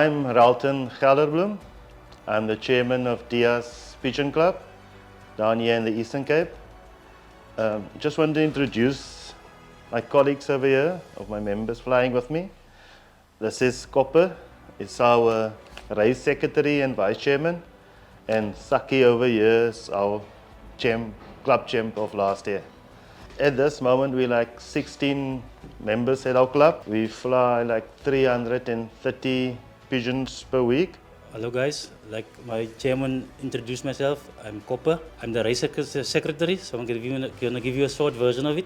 I'm Ralton Gelderbloem. I'm the chairman of Diaz Pigeon Club down here in the Eastern Cape. Just want to introduce my colleagues over here, of my members flying with me. This is Copper, it's our race secretary and vice chairman, and Saki over here is our club champ of last year. At this moment, we're like 16 members at our club. We fly like 330 pigeons per week. Hello guys, like my chairman introduced myself, I'm Copper. I'm the race secretary, so I'm going to give you a short version of it.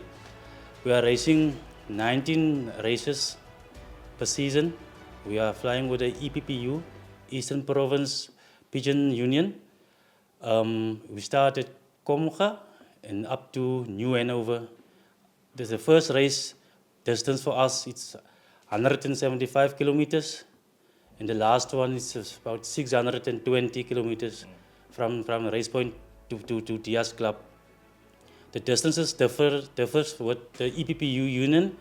We are racing 19 races per season. We are flying with the EPPU, Eastern Province Pigeon Union. We start at Komga and up to New Hanover. There's the first race distance for us, it's 175 kilometers. And the last one is about 620 kilometers from race point to Diaz Club. The distances differs with the EPPU union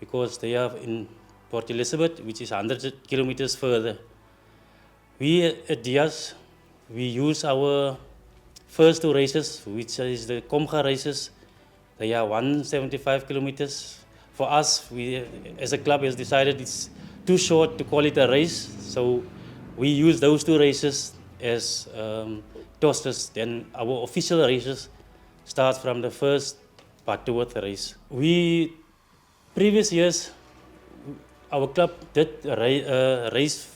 because they are in Port Elizabeth, which is 100 kilometers further. We at Diaz, we use our first two races, which is the Komga races. They are 175 kilometers. For us, we as a club has decided it's too short to call it a race, so we use those two races as tosters. Then our official races start from the first Butterworth race. Previous years, our club did race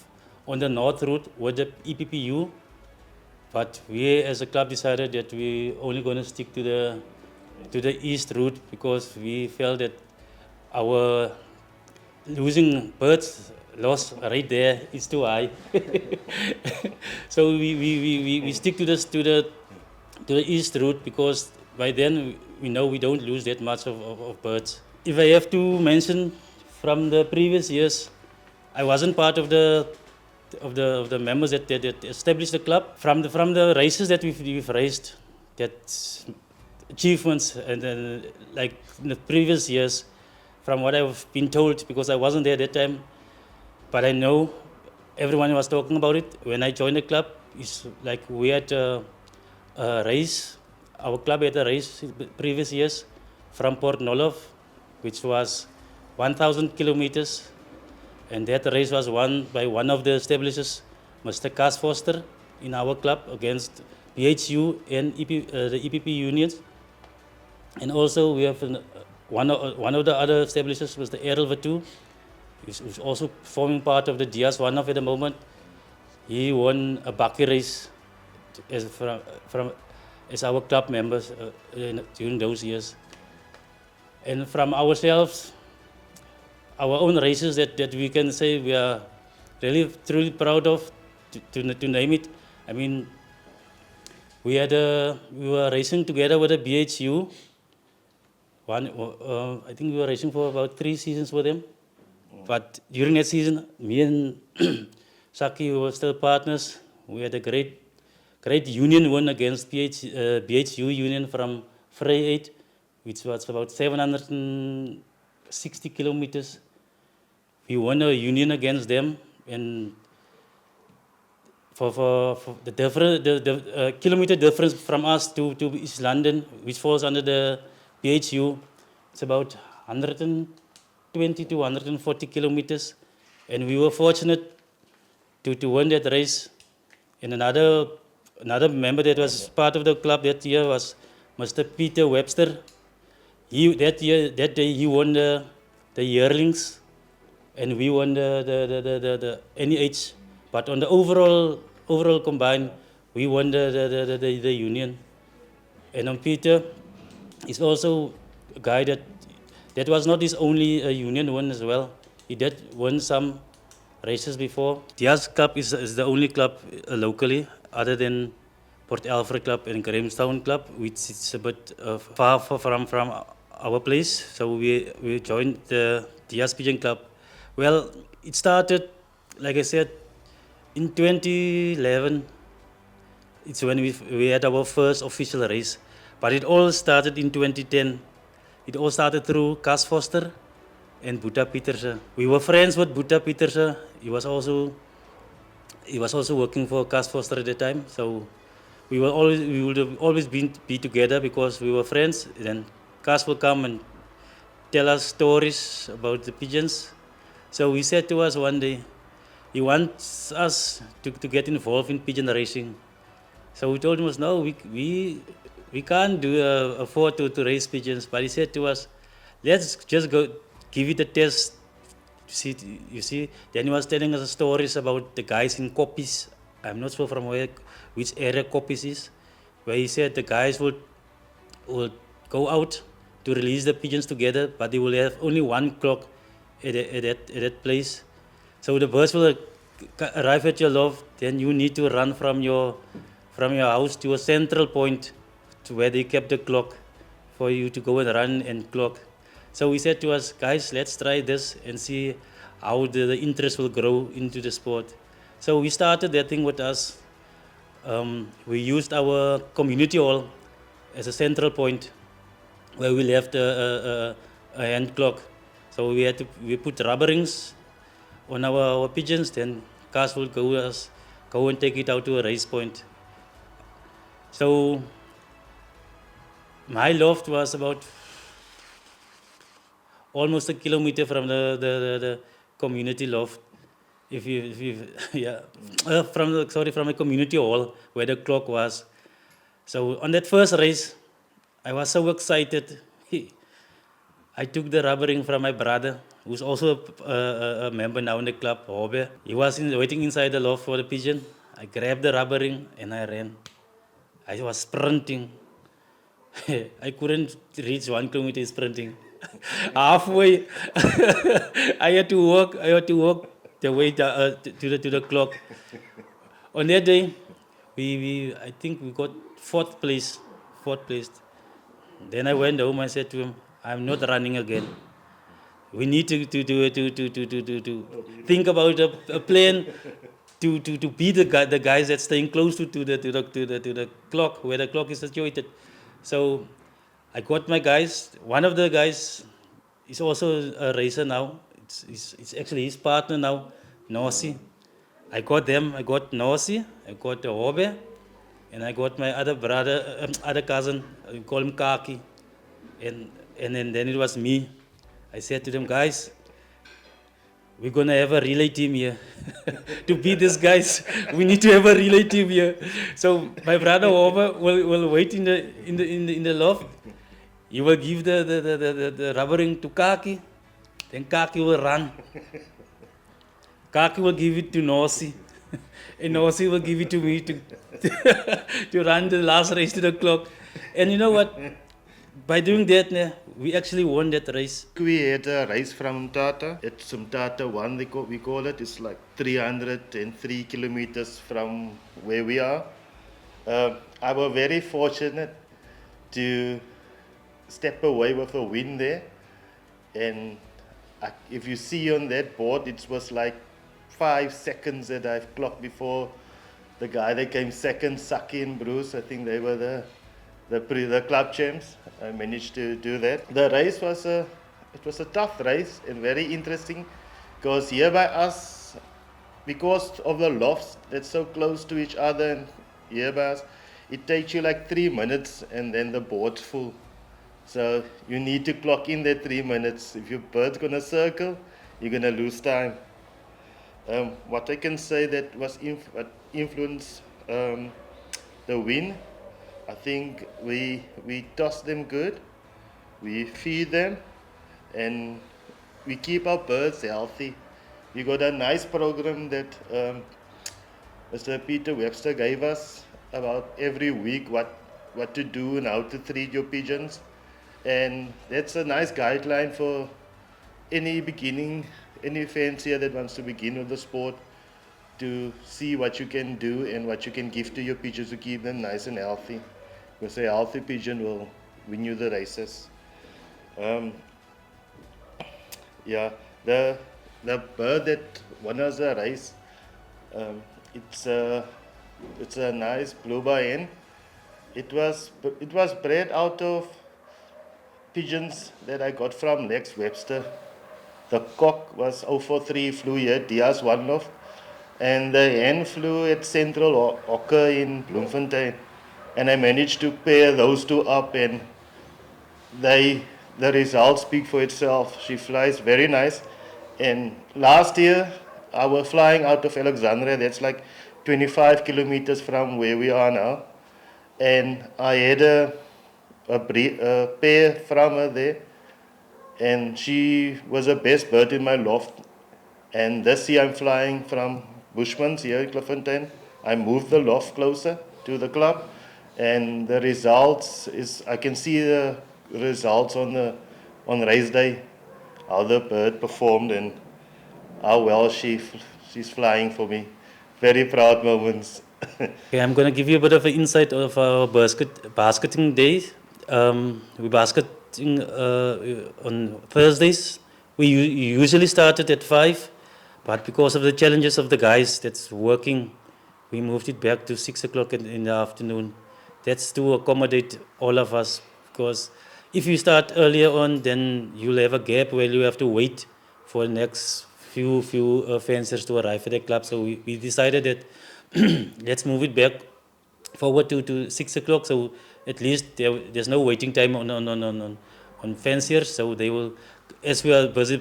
on the north route with the EPPU, but we as a club decided that we only going to stick to the east route because we felt that our losing birds loss right there is too high. So we stick to the east route because by then we know we don't lose that much of birds. If I have to mention from the previous years, I wasn't part of the members that established the club. From the races that we've raced, that achievements and then like in the previous years. From what I've been told, because I wasn't there that time, but I know everyone was talking about it. When I joined the club, it's like we had a race, our club had a race previous years from Port Nolof, which was 1,000 kilometers, and that race was won by one of the establishers, Mr. Cas Foster, in our club against BHU and the EPP unions. And also we have one of the other establishers was the Errol Vatu, who's also forming part of the Diaz one-off at the moment. He won a bucky race as our club members during those years. And from ourselves, our own races that we can say we are really truly proud of, to name it. I mean, we were racing together with the BHU. I think we were racing for about 3 seasons with them. But during that season, me and Saki were still partners. We had a great union win against BHU union from Frey 8, which was about 760 kilometers. We won a union against them, and for the kilometer difference from us to East London, which falls under the BHU, it's about 120 to 140 kilometers, and we were fortunate to win that race. And another member that was part of the club that year was Mr. Peter Webster. That day he won the yearlings, and we won the NEH. But on the overall combined, we won the union. And on Peter, he's also a guy that was not his only union win as well. He did win some races before. Diaz Club is the only club locally, other than Port Alfred Club and Grahamstown Club, which is a bit far from our place. So we joined the Diaz Pigeon Club. Well, it started, like I said, in 2011. It's when we had our first official race. But it all started in 2010. It all started through Cas Foster and Boeta Pieterse. We were friends with Boeta Pieterse. He was also He was also working for Cas Foster at the time, so we would have always be together because we were friends. Then Cas will come and tell us stories about the pigeons. So he said to us one day, he wants us to get involved in pigeon racing. So we told him, no, we can't afford to raise pigeons. But he said to us, let's just go give it a test. You see, then he was telling us stories about the guys in Copies. I'm not sure from which area Copies is, where he said the guys would go out to release the pigeons together, but they will have only one clock at that place. So the birds will arrive at your loft, then you need to run from your house to a central point to where they kept the clock for you to go and run and clock. So we said to us, guys, let's try this and see how the interest will grow into the sport. So we started that thing with us. We used our community hall as a central point where we left a hand clock. So we put rubber rings on our pigeons, then cars will go and take it out to a race point. So my loft was about almost a kilometer from the community loft. If you yeah, from a community hall where the clock was. So on that first race, I was so excited. I took the rubber ring from my brother, who's also a member now in the club, Hobbe. He was waiting inside the loft for the pigeon. I grabbed the rubber ring and I ran. I was sprinting. I couldn't reach 1 kilometer sprinting. Halfway, I had to walk. I had to walk the way to the clock. On that day, we I think we got fourth place. Fourth place. Then I went home. I said to him, "I'm not running again. We need to think about a plan to be the guys that staying close to the clock where the clock is situated." So I got my guys. One of the guys is also a racer now. It's actually his partner now, Nossi. I got them. I got Nossi. I got Hobe, and I got my other brother, other cousin. We call him Kaki, and then it was me. I said to them, guys, we're gonna have a relay team here. To beat these guys, we need to have a relay team here. So my brother Hobe will wait in the loft. He will give the rubber ring to Kaki, then Kaki will run. Kaki will give it to Nossi, and Nossi will give it to me to run the last race to the clock. And you know what? By doing that, we actually won that race. We had a race from Mtata. It's Mtata 1, we call it. It's like 303 kilometers from where we are. I was very fortunate to step away with a win there. And if you see on that board, it was like 5 seconds that I've clocked before the guy that came second, Saki and Bruce. I think they were the club champs. I managed to do that. The race was a tough race and very interesting because here by us, because of the lofts that's so close to each other, and here by us, it takes you like 3 minutes and then the board's full. So you need to clock in that 3 minutes. If your bird's gonna circle, you're gonna lose time. What I can say that was influenced the win, I think we toss them good, we feed them, and we keep our birds healthy. We got a nice program that Mr. Peter Webster gave us about every week what to do and how to treat your pigeons. And that's a nice guideline for any fancier that wants to begin with the sport, to see what you can do and what you can give to your pigeons to keep them nice and healthy. Because a healthy pigeon will win you the races. Yeah, the bird that won us the race, it's a nice blue-bar hen. It was bred out of pigeons that I got from Lex Webster. The cock was 043, flew here, Diaz one Loft, and the hen flew at Central Ocker in Bloemfontein, and I managed to pair those two up, and the results speak for itself. She flies very nice, and last year I was flying out of Alexandria. That's like 25 kilometers from where we are now, and I had a pair from her there, and she was the best bird in my loft. And this year I'm flying from Bushman's here in Cliffontein. I moved the loft closer to the club, and the results is I can see the results on race day, how the bird performed and how well she's flying for me. Very proud moments. Okay, I'm going to give you a bit of an insight of our basketing day. We basketing on Thursdays. We usually started at 5, but because of the challenges of the guys that's working, we moved it back to 6 o'clock in the afternoon. That's to accommodate all of us, because if you start earlier on, then you'll have a gap where you have to wait for the next few fanciers to arrive at the club. So we decided that let's move it back forward to 6 o'clock. So at least there's no waiting time on fanciers. So they will, as we are busy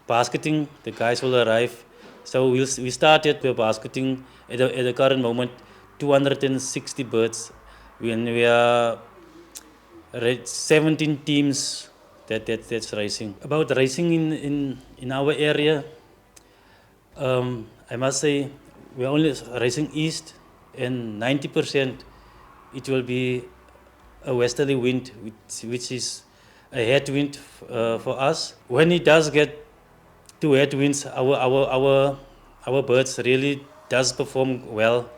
basketing, the guys will arrive. So we started with basketing at the current moment 260 birds. When we are 17 teams that's racing. About racing in our area, I must say we're only racing east, and 90% it will be a westerly wind, which is a headwind for us. When it does get to headwinds, our birds really does perform well.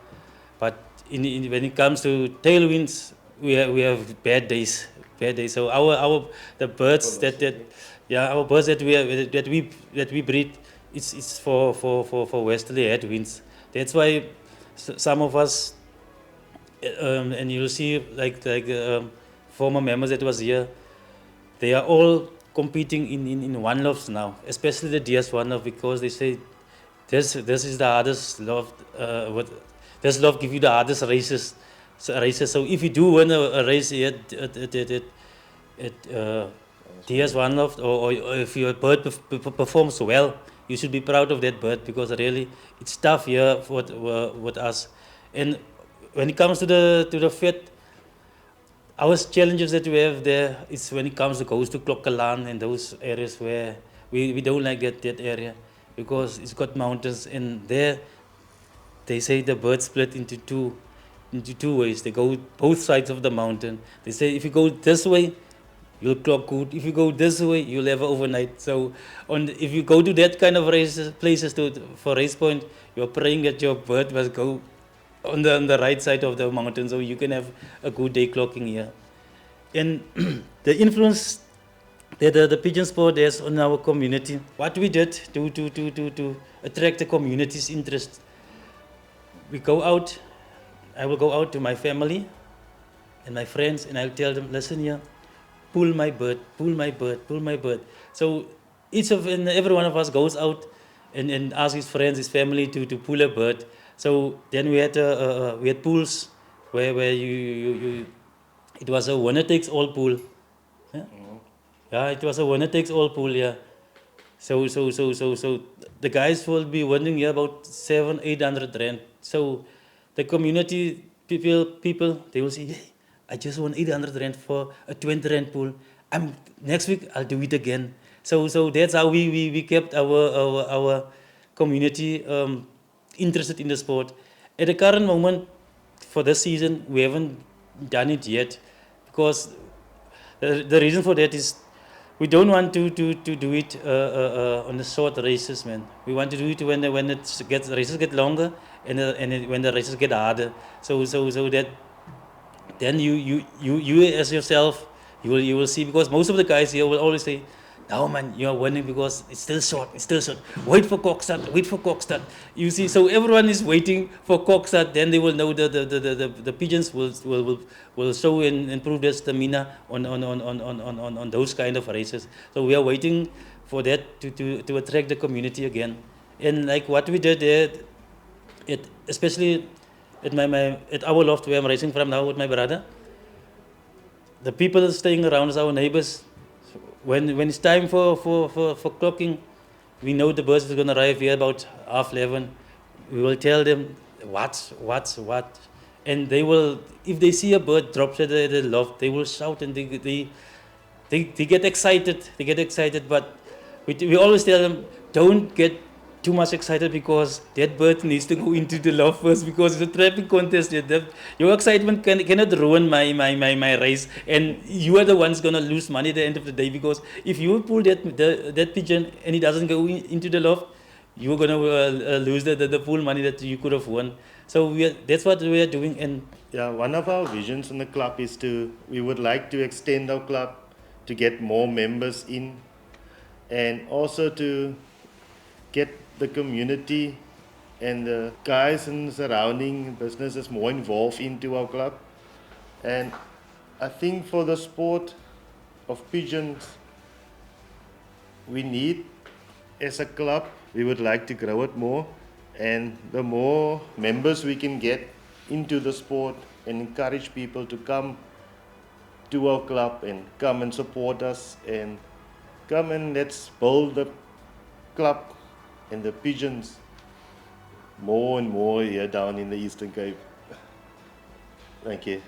But when it comes to tailwinds, we have bad days. So the birds our birds that we breed, it's for westerly headwinds. That's why some of us, and you'll see like former members that was here, they are all competing in one lofts now, especially the Diaz one loft, because they say this is the hardest loft. This loft give you the hardest races. So if you do win a race here at Diaz one loft, or if your bird performs well, you should be proud of that bird, because really it's tough here with us. And when it comes to the fit, our challenges that we have there is when it goes to Klokkelaan and those areas where we don't like that area, because it's got mountains, and there they say the birds split into two ways. They go both sides of the mountain. They say if you go this way, you'll clock good. If you go this way, you'll have overnight. So if you go to that kind of places for race point, you're praying that your bird must go on the right side of the mountain, so you can have a good day clocking here. And the influence that the pigeon sport has on our community, what we did to attract the community's interest, we go out. I will go out to my family and my friends, and I'll tell them, listen here, pull my bird, pull my bird, pull my bird. So every one of us goes out and asks his friends, his family to pull a bird. So then we had pools where you it was a winner takes all pool. Yeah, it was a winner takes all pool. Yeah. So the guys will be winning here about 700-800 rand. So the community people they will say, hey, I just won 800 rand for a 20 rand pool. Next week I'll do it again. So that's how we kept our community interested in the sport. At the current moment, for this season, we haven't done it yet, because the reason for that is we don't want to do it on the short races, man. We want to do it when races get longer, and when the races get harder. So that then you as yourself, you will see, because most of the guys here will always say, no man, you are winning because it's still short. Wait for Kokstad. You see, so everyone is waiting for Kokstad, then they will know the pigeons will show and prove their stamina on those kind of races. So we are waiting for that to attract the community again. And like what we did there, especially at our loft where I'm racing from now with my brother, the people staying around us, our neighbors, when it's time for clocking, we know the bus is going to arrive here about 11:30. We will tell them what. And they will, if they see a bird drops at the loft, they will shout and they get excited. They get excited, but we always tell them, don't get too much excited because that bird needs to go into the loft first because it's a trapping contest. Your excitement cannot ruin my race, and you are the ones going to lose money at the end of the day because if you pull that pigeon and it doesn't go into the loft, you're going to lose the full money that you could have won. So that's what we are doing. And Yeah, one of our visions in the club is we would like to extend our club to get more members in and also to get the community and the guys in surrounding businesses more involved into our club. And I think for the sport of pigeons, we need, as a club, we would like to grow it more. And the more members we can get into the sport and encourage people to come to our club and come and support us and come and let's build the club and the pigeons more and more here down in the Eastern Cape. Thank you.